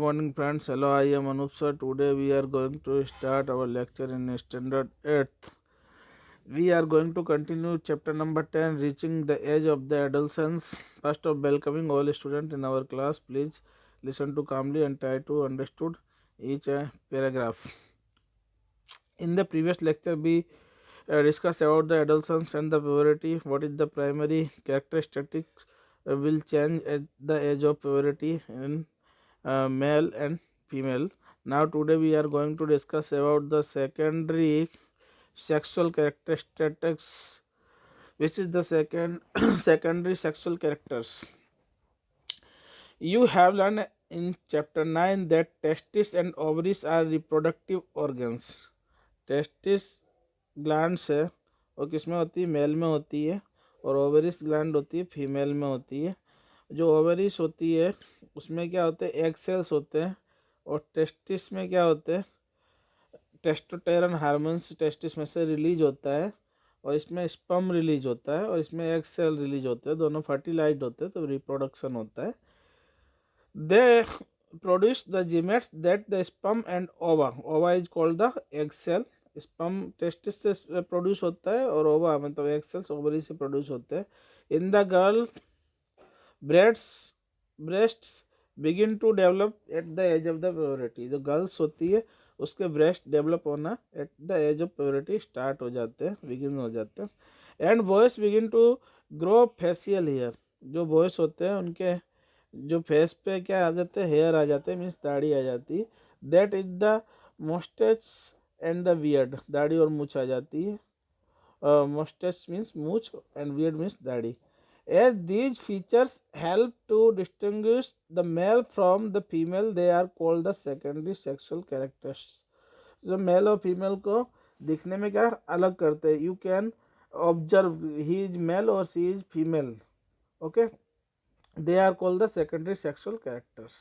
morning friends. Hello, I am Anup sir. Today we are going to start our lecture in standard 8th. We are going to continue chapter number 10, reaching the age of the adolescence. First of welcoming all students in our class. Please listen to calmly and try to understood each paragraph. In the previous lecture we discussed about the adolescence and the puberty. What is the primary characteristics will change at the age of puberty in male and female. Now today we are going to discuss about the secondary sexual characteristics, which is the second secondary sexual characters. You have learned in chapter 9 that testes and ovaries are reproductive organs. Testis glands है और किस में होती है, mail में होती है, और ओवरिस ग्लैंड होती है फीमेल में होती है. जो ओवरिस होती है उसमें क्या होते हैं, एग सेल्स होते हैं, और टेस्टिस में क्या होते हैं, टेस्टोस्टेरोन हार्मोन्स टेस्टिस में से रिलीज होता है, और इसमें स्पर्म रिलीज होता है, और इसमें एग सेल रिलीज होते हैं. दोनों फर्टिलाइज्ड होते हैं, तो रिप्रोडक्शन होता है. They produce the gametes that the sperm and ova is called the egg cell. Sperm testis से प्रोड्यूस होता है, और ओवा मतलब एग सेल्स ओवरी से प्रोड्यूस होते हैं. In the girl breasts begin to develop at the age of the puberty. जो girls होती है उसके ब्रेस्ट डेवलप होना at the age of puberty start हो जाते हैं, बिगिन हो जाते हैं. And boys begin to grow facial hair. जो बॉयज होते हैं उनके जो फेस पे क्या आ जाते हैं, हेयर आ जाते हैं, मीन्स दाढ़ी आ जाती है. That is the moustache and the beard. दाढ़ी और मूछ आ जाती है. मोस्टेच मीन्स मूछ एंड बियर्ड मीन्स दाढ़ी. As these features help to distinguish the male from the female, they are called the secondary sexual characters. जो मेल और फीमेल को दिखने में क्या अलग करते हैं, you can observe he is male और she is female. Okay, they are called the secondary sexual characters.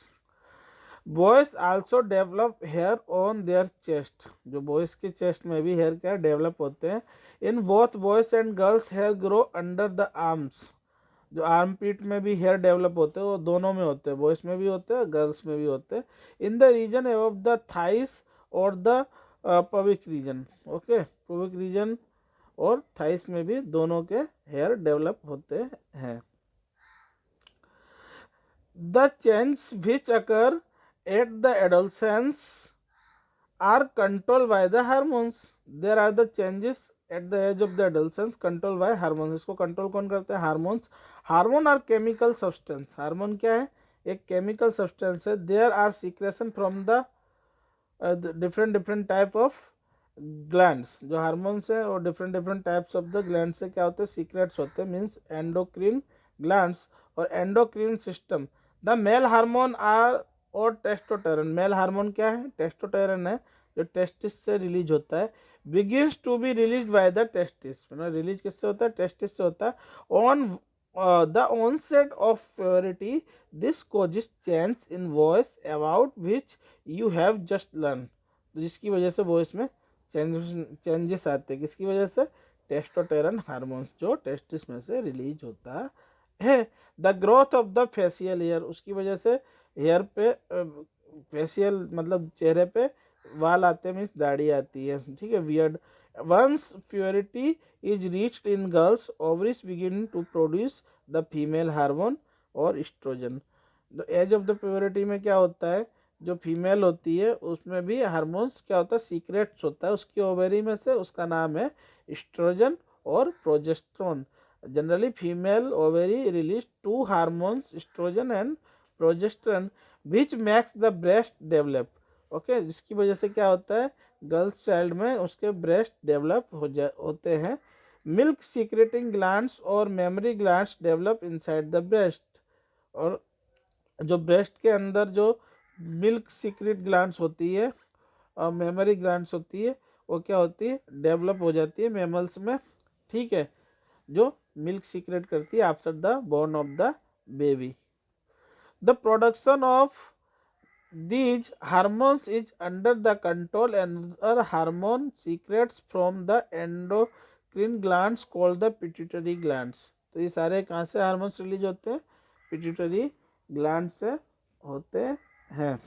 Boys also develop hair on their chest. जो बॉयज के चेस्ट में भी हेयर क्या डेवलप होते हैं. In both boys and girls hair grow under the arms. जो armpit में भी हेयर डेवलप होते हैं वो दोनों में होते हैं, बॉयज में भी होते हैं, गर्ल्स में भी होते हैं. In the region above the thighs और the pubic region. Okay, pubic region और थाइस में भी दोनों के हेयर डेवलप होते हैं. The change which occur at the adolescence are control by the hormones. There are the changes at the age of the adolescence control by hormones. इसको control कौन करते हैं, hormones. Hormone are chemical substance. Hormone क्या है, एक chemical substance है. There are secretion from the different type of glands. जो hormones है और different types of the gland से क्या होते हैं, सीक्रेट्स होते हैं, मीन्स एंडोक्रीन ग्लैंड्स और endocrine system. The male hormone are और टेस्टोस्टेरोन. मेल हार्मोन क्या है, टेस्टोस्टेरोन है, जो टेस्टिस से रिलीज होता है. Begins to be release by the testis. Release किससे होता है, टेस्टिस से होता है. On the onset of puberty, this causes change in voice about which you have just learned. तो जिसकी वजह से वॉइस में चेंजेस आते हैं, किसकी वजह से, टेस्टोस्टेरोन हार्मोन्स जो टेस्टिस में से रिलीज होता है. The growth of the facial hair. उसकी वजह से हेयर पे फेशियल मतलब चेहरे पे वाल आते हैं, मीन्स दाढ़ी आती है. ठीक है, weird. Once puberty is reached in girls, ovaries begin to produce the female hormone और estrogen. The age of the puberty में क्या होता है, जो फीमेल होती है उसमें भी हार्मोन्स क्या होता है, सीक्रेट्स होता है उसकी ओवरी में से. उसका नाम है एस्ट्रोजन और progesterone. Generally female ovary release two hormones, estrogen and progesterone, which makes the breast develop. Okay, जिसकी वजह से क्या होता है, गर्ल्स चाइल्ड में उसके ब्रेस्ट डेवलप होते हैं. मिल्क सीक्रेटिंग ग्लैंड्स और mammary glands develop inside the breast. और जो ब्रेस्ट के अंदर जो मिल्क सीक्रेट ग्लैंड्स होती है और मेमरी ग्लैंड्स होती है, वो क्या होती है, डेवलप हो जाती है मेमल्स में. ठीक है, जो मिल्क सीक्रेट करती है after the born of the baby. The production of these hormones is under the control and other hormone secretes from the endocrine glands called the pituitary glands. तो ये सारे कहाँ से हार्मोन्स रिलीज होते हैं, pituitary gland से होते हैं.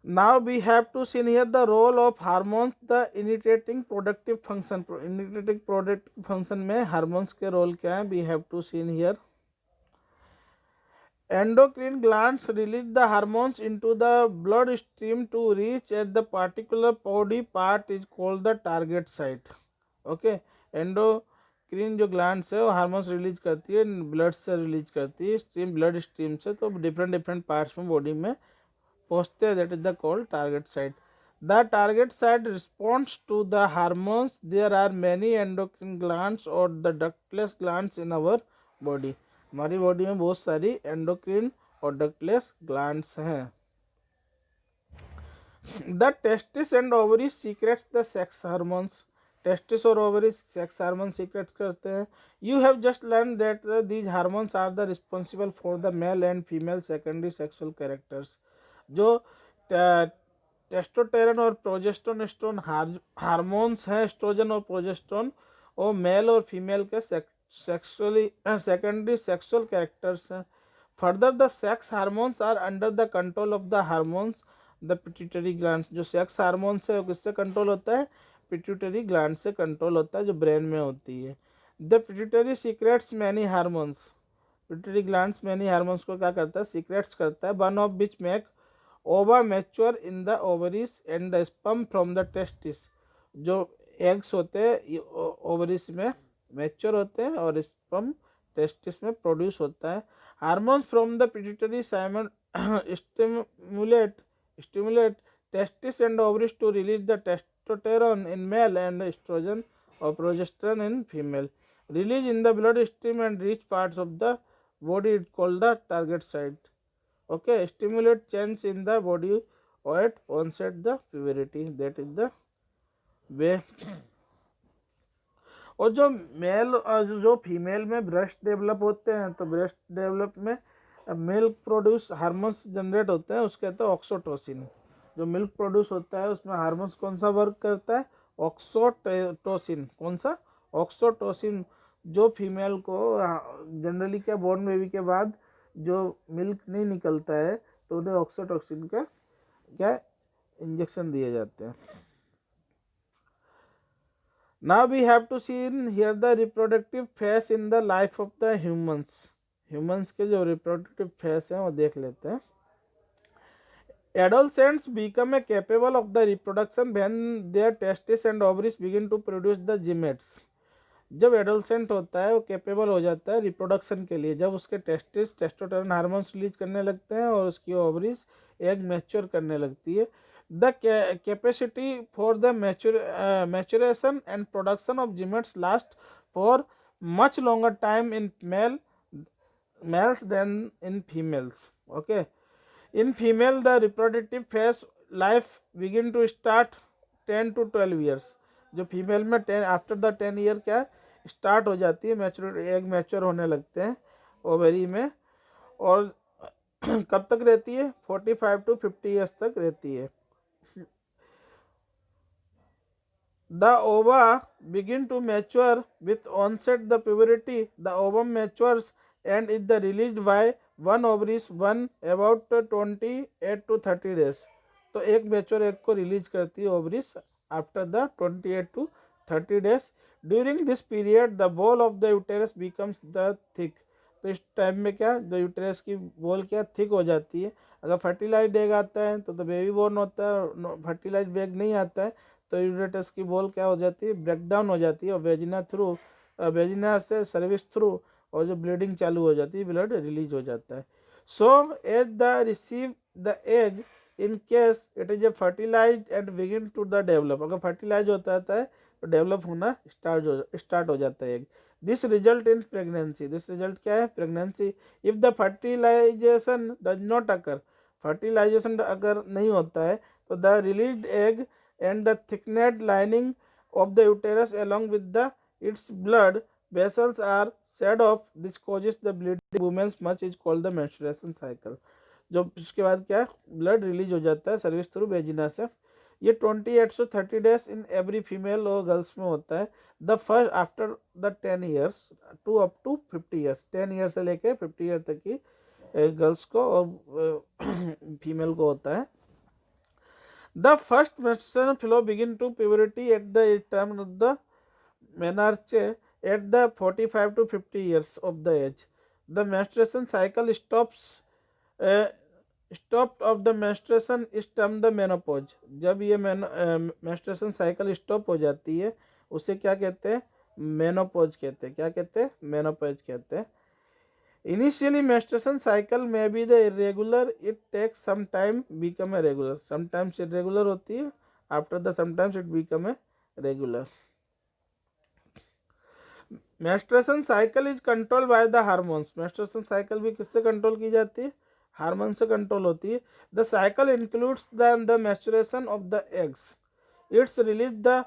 Now we have to see here the role of hormones, the initiating productive function. Initiating productive function में hormones के role क्या है? We have to see here. Endocrine glands release the hormones into the bloodstream to reach at the particular body part is called the target site. Okay, endocrine जो glands है वो hormones release करती है, blood से release करती है, stream blood stream से, तो डिफरेंट डिफरेंट पार्ट्स में बॉडी में पहुंचते हैं. That is the called target site. The target site responds to the hormones. There are many endocrine glands और the ductless glands in our body. हमारी body में बहुत सारी एंडोक्रीन और डक्टलेस ग्लैंड्स हैं. The testis and ovaries secrets the sex hormones. Testis और ovaries sex hormone secrets करते हैं. You have just learn that these hormones are the responsible for the male and female secondary sexual characters. जो testosterone और progesterone hormones हैं, estrogen और progesterone, वो male और female के सेक्सुअली सेकेंडरी सेक्सुअल कैरेक्टर्स हैं. Further the sex hormones are under the control of the hormones the pituitary glands. जो sex hormones है वो किससे कंट्रोल होता है? पिट्यूटरी ग्लैंड से कंट्रोल होता है, जो ब्रेन में होती है. The pituitary secrets many hormones. Pituitary glands many hormones को क्या करता है? सीक्रेट्स करता है. वन ऑफ विच मेक ओवा mature in the ovaries and the sperm from the testis. जो एग्स होते हैं ओवरीज में मैच्योर होते हैं और स्पर्म टेस्टिस में प्रोड्यूस होता है. Hormones from the pituitary stimulate testis and ovaries to release the testosterone in male and estrogen or progesterone in female. Release in the bloodstream and reach parts of the body is called the target site. Okay, stimulate change in the body at onset the puberty. That is the way. और जो male और जो female में breast develop होते हैं, तो breast develop में milk produce hormones generate होते हैं, उसके कहते हैं ऑक्सीटोसिन. जो मिल्क प्रोड्यूस होता है उसमें हार्मोन्स कौन सा वर्क करता है? ऑक्सीटोसिन. कौन सा? ऑक्सीटोसिन. जो फीमेल को जनरली क्या बॉर्न बेबी के बाद जो मिल्क नहीं निकलता है, तो उन्हें ऑक्सीटोसिन का क्या इंजेक्शन दिए जाते हैं. Now we have to see here the reproductive phase in the life of the humans. Humans के जो reproductive phase हैं वो देख लेते हैं. Adolescents become capable of the reproduction when their testes and ovaries begin to produce the gametes. जब adolescent होता है वो कैपेबल हो जाता है रिप्रोडक्शन के लिए, जब उसके टेस्टिस टेस्टोस्टेरोन हार्मोन्स रिलीज करने लगते हैं और उसकी ओवरीज एग मैच्योर करने लगती है. The capacity for the maturation and production of gametes last for much longer time in males than in females. Okay, in female the reproductive phase life begin to start 10 to 12 years. जो female में 10 after the 10 year क्या start हो जाती है, mature egg mature होने लगते हैं ovary में. और कब तक रहती है? 45 to 50 ईयर्स तक रहती है. The ova begin to mature with onset the puberty. The ovum matures and is the released by one ovaries one about 28 to 30 days. तो एक मैच्योर एग को रिलीज करती है ovaries after the 28 to 30 days. During this period the ball of the uterus becomes the thick. तो इस time में क्या the uterus की बॉल क्या थिक हो जाती है. अगर फर्टिलाइज एग आता है तो बेबी बोर्न होता है, फर्टिलाइज एग नहीं आता है तो यूटेरस की बॉल क्या हो जाती है? ब्रेक डाउन हो जाती है और वेजिना से सर्विस थ्रू और जो ब्लीडिंग चालू हो जाती है, ब्लड रिलीज हो जाता है. So as the receive the egg in case it is a fertilize and begin to the develop. अगर फर्टिलाइज होता है तो डेवलप होना स्टार्ट हो जाता है egg. This result in pregnancy. This result क्या है? Pregnancy. If the fertilization does not occur, fertilization अगर नहीं होता है तो the released egg and the thickened lining of the uterus along with the its blood vessels are shed off. This causes the bleeding women's much is called the menstruation cycle. जो उसके बाद क्या blood release हो जाता है service through vagina से. ये 28 से 30 डेज इन एवरी फीमेल और गर्ल्स में होता है. The first after the 10 years to up to 50 years. 10 year से लेके 50 ईयर तक की गर्ल्स को और फीमेल को होता है. The first menstruation flow begin to puberty at the time of the menarche at the 45 to 50 years of the age. The menstruation cycle uh, stopped of the menstruation is termed the menopause. जब ये menstruation cycle stop हो जाती है उसे क्या कहते हैं? Menopause कहते हैं. क्या कहते हैं? मेनोपॉज कहते हैं. Initially, menstruation cycle may be the irregular. It takes some time become a regular. Sometimes irregular होती है. After the sometimes it become a regular. Menstruation cycle is controlled by the hormones. Menstruation cycle भी किससे control की जाती है? Hormone से control होती है. The cycle includes the maturation of the eggs. It's release the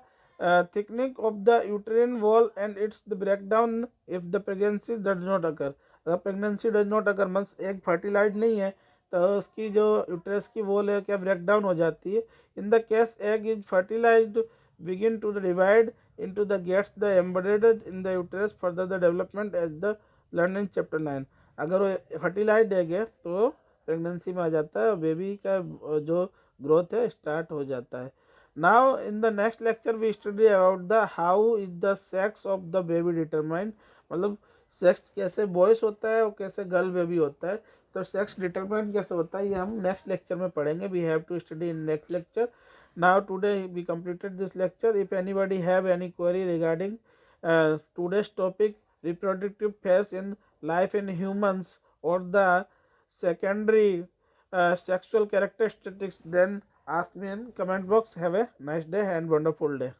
thickening of the uterine wall and it's the breakdown if the pregnancy does not occur. अगर pregnancy does not अगर means egg fertilize नहीं है तो उसकी जो uterus की wall है क्या ब्रेक डाउन हो जाती है. In the case egg is fertilized begin to divide into the gets the embedded in the uterus further the development as the learned in chapter 9. अगर वो फर्टिलाइज्ड एग है तो प्रेगनेंसी में आ जाता है और बेबी का जो ग्रोथ है स्टार्ट हो जाता है. Now in the next lecture we study about the how is the sex of the baby determined. मतलब सेक्स कैसे बॉयस होता है और कैसे गर्ल बेबी होता है. तो सेक्स डिटरमाइन कैसे होता है ये हम नेक्स्ट लेक्चर में पढ़ेंगे. We have to study in next lecture. Now today we completed this lecture. If anybody have any query regarding today's topic reproductive phase in life in humans or the secondary sexual characteristics, then ask me in comment box. Have a nice day and wonderful day.